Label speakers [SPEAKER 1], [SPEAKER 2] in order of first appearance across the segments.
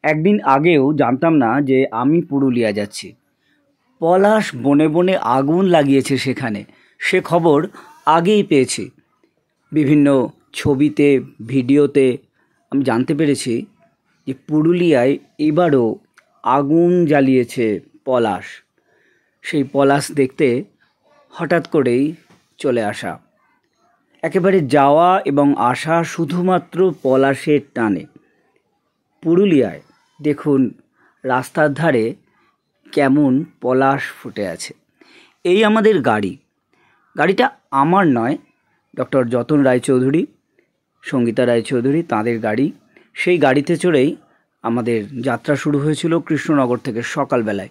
[SPEAKER 1] একদিন আগেও জানতাম না যে আমি পুরুলিয়া যাচ্ছি। পলাশ বনে বনে আগুন লাগিয়েছে সেখানে, সে খবর আগেই পেয়েছি। বিভিন্ন ছবিতে, ভিডিওতে আমি জানতে পেরেছি যে পুরুলিয়ায় এবারও আগুন জ্বালিয়েছে পলাশ। সেই পলাশ দেখতে হঠাৎ করেই চলে আসা, একেবারে যাওয়া এবং আসা শুধুমাত্র পলাশের টানে। পুরুলিয়ায় দেখুন রাস্তার ধারে কেমন পলাশ ফুটে আছে। এই আমাদের গাড়িটা আমার নয়, ডক্টর যতন রায়চৌধুরী, সঙ্গীতা রায়চৌধুরী, তাঁদের গাড়ি। সেই গাড়িতে চড়েই আমাদের যাত্রা শুরু হয়েছিল কৃষ্ণনগর থেকে সকালবেলায়,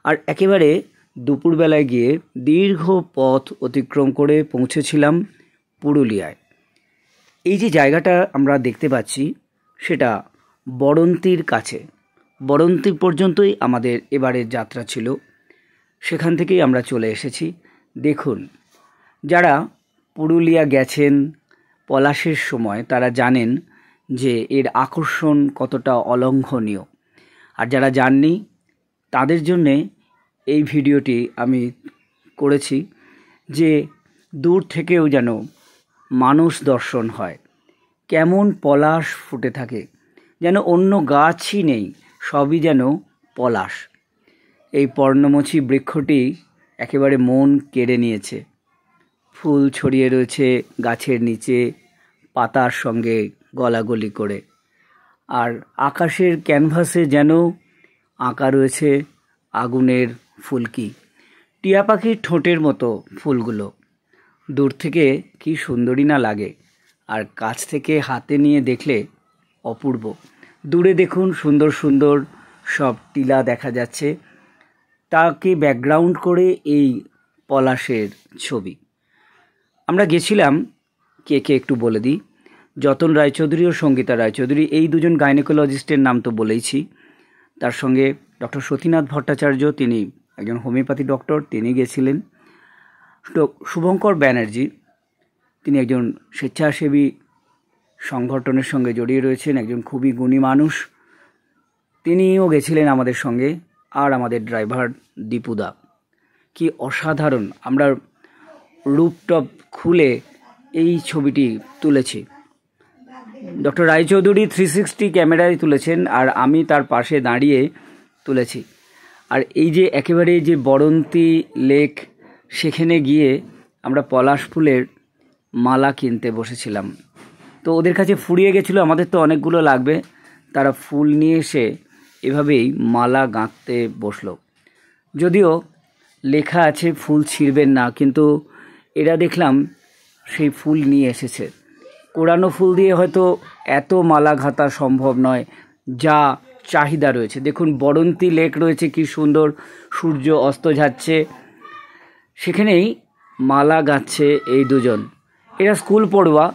[SPEAKER 1] আর একেবারে দুপুরবেলায় গিয়ে দীর্ঘ পথ অতিক্রম করে পৌঁছেছিলাম পুরুলিয়ায়। এই যে জায়গাটা আমরা দেখতে পাচ্ছি সেটা বড়ন্তির কাছে। বড়ন্তি পর্যন্তই আমাদের এবারের যাত্রা ছিল, সেখান থেকেই আমরা চলে এসেছি। দেখুন, যারা পুরুলিয়া গেছেন পলাশের সময় তারা জানেন যে এর আকর্ষণ কতটা অলঙ্ঘনীয়, আর যারা জাননি তাদের জন্যে এই ভিডিওটি আমি করেছি, যে দূর থেকেও যেন মানুষ দর্শন হয়। কেমন পলাশ ফুটে থাকে, যেন অন্য গাছই নেই, সবই যেন পলাশ। এই পর্ণমোচী বৃক্ষটি একেবারে মন কেড়ে নিয়েছে। ফুল ছড়িয়ে রয়েছে গাছের নিচে, পাতার সঙ্গে গলাগলি করে, আর আকাশের ক্যানভাসে যেন আঁকা রয়েছে আগুনের ফুলকি। টিয়া পাখির ঠোঁটের মতো ফুলগুলো। দূর থেকে কি সুন্দরই না লাগে, আর কাছ থেকে হাতে নিয়ে দেখলে অপূর্ব। দূরে দেখুন সুন্দর সুন্দর সব টিলা দেখা যাচ্ছে, তাকে ব্যাকগ্রাউন্ড করে এই পলাশের ছবি। আমরা গেছিলাম কে কে একটু বলে দিই। যতন রায়চৌধুরী ও সঙ্গীতা রায়চৌধুরী, এই দুজন গাইনোকোলজিস্টের নাম তো বলেইছি। তার সঙ্গে ডক্টর সতীনাথ ভট্টাচার্য, তিনি একজন হোমিওপ্যাথি ডক্টর, তিনি গেছিলেন। শুভঙ্কর ব্যানার্জি, তিনি একজন স্বেচ্ছাসেবী সংগঠনের সঙ্গে জড়িয়ে রয়েছেন, একজন খুবই গুণী মানুষ, তিনিও গেছিলেন আমাদের সঙ্গে। আর আমাদের ড্রাইভার দীপুদা। কি অসাধারণ! আমরা রুপটপ খুলে এই ছবিটি তুলেছি। ডক্টর রায়চৌধুরী 360 ক্যামেরায় তুলেছেন, আর আমি তার পাশে দাঁড়িয়ে তুলেছি। আর এই যে একেবারে যে বড়ন্তি লেক, সেখানে গিয়ে আমরা পলাশ ফুলের মালা কিনতে বসেছিলাম। তো ওদের কাছে ফুরিয়ে গেছিলো, আমাদের তো অনেকগুলো লাগবে। তারা ফুল নিয়ে এসে এভাবেই মালা গাঁথতে বসলো। যদিও লেখা আছে ফুল ছিঁড়বেন না, কিন্তু এরা দেখলাম সেই ফুল নিয়ে এসেছে। কোরানো ফুল দিয়ে হয়তো এত মালা গাঁথা সম্ভব নয়, যা চাহিদা রয়েছে। দেখুন বড়ন্তি লেক রয়েছে, কি সুন্দর, সূর্য অস্ত যাচ্ছে, সেখানেই মালা গাঁথছে এই দুজন। এরা স্কুল পড়ুয়া,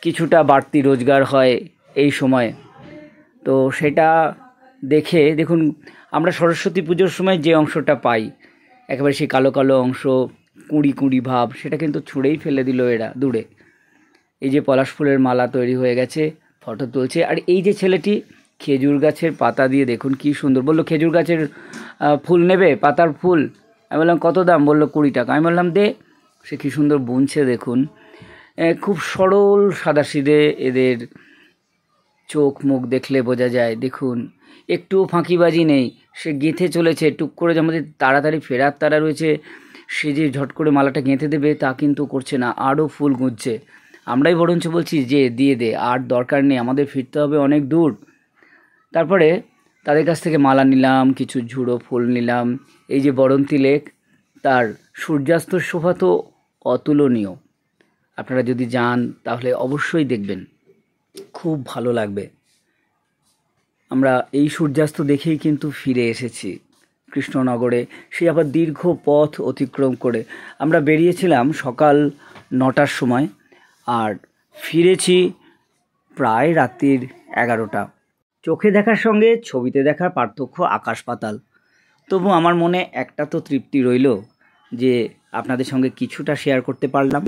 [SPEAKER 1] কিছুটা বাড়তি রোজগার হয় এই সময়। তো সেটা দেখে দেখুন, আমরা সরস্বতী পুজোর সময় যে অংশটা পাই, একেবারে সেই কালো কালো অংশ, কুঁড়ি কুঁড়ি ভাব, সেটা কিন্তু ছুঁড়েই ফেলে দিল এরা দূরে। এই যে পলাশ ফুলের মালা তৈরি হয়ে গেছে, ফটো তুলছে। আর এই যে ছেলেটি খেজুর গাছের পাতা দিয়ে, দেখুন কি সুন্দর, বললো খেজুর গাছের ফুল নেবে, পাতার ফুল। আমি বললাম কত দাম? বললো 20 টাকা। আমি বললাম দে। সে কী সুন্দর বুনছে দেখুন, খুব সরল সাদাসিধে এদের চোখ মুখ দেখলে বোঝা যায়। দেখুন একটুও ফাঁকিবাজি নেই, সে গেঁথে চলেছে। টুক করে যে আমাদের তাড়াতাড়ি ফেরার তারা রয়েছে, সে যে ঝট করে মালাটা গেঁথে দেবে তা কিন্তু করছে না, আরও ফুল গুঁজছে। আমরাই বরঞ্চ বলছি যে দিয়ে দে, আর দরকার নেই, আমাদের ফিরতে হবে অনেক দূর। তারপরে তাদের কাছ থেকে মালা নিলাম, কিছু ঝুড়ো ফুল নিলাম। এই যে বড়ন্তি লেক, তার সূর্যাস্তর শোভা তো অতুলনীয়। আপনারা যদি যান তাহলে অবশ্যই দেখবেন, খুব ভালো লাগবে। আমরা এই সূর্যাস্ত দেখেই কিন্তু ফিরে এসেছি কৃষ্ণনগরে, সে আবার দীর্ঘ পথ অতিক্রম করে। আমরা বেরিয়েছিলাম সকাল 9টার সময়, আর ফিরেছি প্রায় রাত্রির 11টা। চোখে দেখার সঙ্গে ছবিতে দেখার পার্থক্য আকাশ পাতাল। তবু আমার মনে একটা তো তৃপ্তি রইল যে আপনাদের সঙ্গে কিছুটা শেয়ার করতে পারলাম।